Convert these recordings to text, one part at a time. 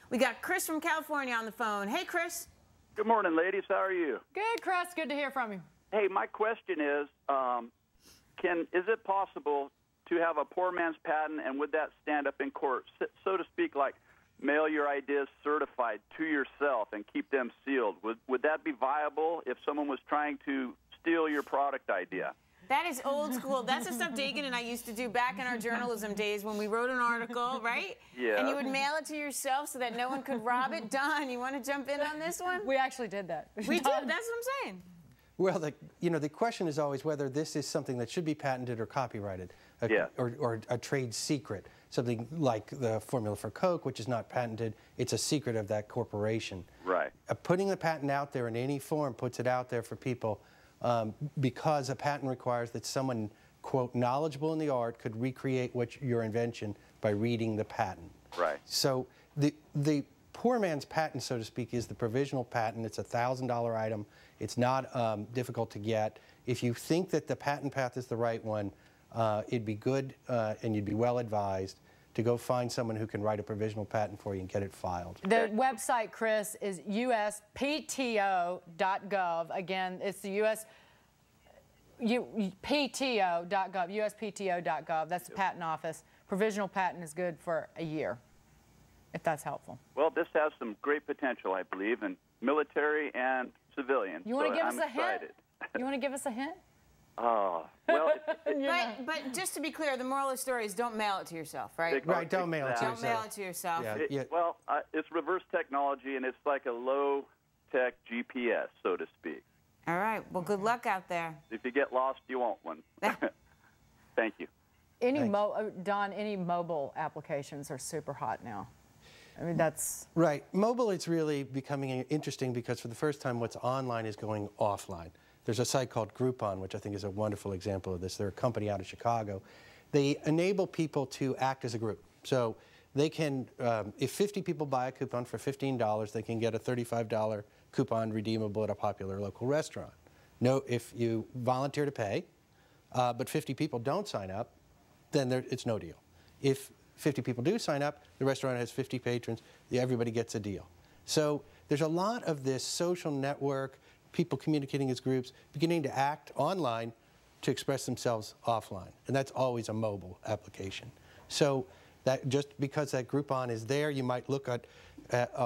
We got Chris from California on the phone. Hey, Chris. Good morning, ladies. How are you? Good, Chris. Good to hear from you. Hey, my question is, is it possible to have a poor man's patent, and would that stand up in court, so to speak, like mail your ideas certified to yourself and keep them sealed? Would that be viable if someone was trying to steal your product idea? That is old school. That's the stuff Dagan and I used to do back in our journalism days when we wrote an article, right? Yeah. And you would mail it to yourself so that no one could rob it. Don, you want to jump in on this one? We actually did that. We did. That's what I'm saying. Well, the question is always whether this is something that should be patented or copyrighted, or a trade secret. Something like the formula for Coke, which is not patented, it's a secret of that corporation. Right. Putting the patent out there in any form puts it out there for people because a patent requires that someone, quote, knowledgeable in the art could recreate your invention by reading the patent. Right. So the poor man's patent, so to speak, is the provisional patent. It's a $1,000 item. It's not difficult to get. If you think that the patent path is the right one, it'd be good and you'd be well advised to go find someone who can write a provisional patent for you and get it filed. The website, Chris, is uspto.gov. Again, it's the PTO.gov, uspto.gov. That's the patent office. Provisional patent is good for a year, if that's helpful. Well, this has some great potential, I believe, in military and civilian. You want to give us a excited. hint? You want to give us a hint? Well, but just to be clear, the moral of the story is don't mail it to yourself, right? Right, don't mail it to yourself. Don't mail it to yourself. Yeah. Well, it's reverse technology, and it's like a low-tech GPS, so to speak. All right. Well, good luck out there. If you get lost, you want one. Thank you. Don, any mobile applications are super hot now. I mean, that's... Right. Mobile, it's really becoming interesting because for the first time, what's online is going offline. There's a site called Groupon, which I think is a wonderful example of this. They're a company out of Chicago. They enable people to act as a group. So they can, if 50 people buy a coupon for $15, they can get a $35 coupon redeemable at a popular local restaurant. No, if you volunteer to pay, but 50 people don't sign up, then it's no deal. If 50 people do sign up, the restaurant has 50 patrons, everybody gets a deal. So there's a lot of this social network, people communicating as groups, beginning to act online to express themselves offline. And that's always a mobile application. So that just because that Groupon is there, you might look at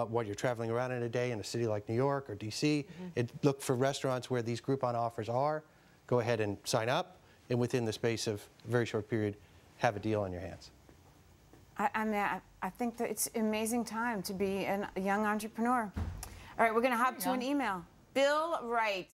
what you're traveling around in a day in a city like New York or DC, look for restaurants where these Groupon offers are, go ahead and sign up, and within the space of a very short period, have a deal on your hands. I mean, I think that it's an amazing time to be a young entrepreneur. All right, we're going to hop to an email. Bill writes,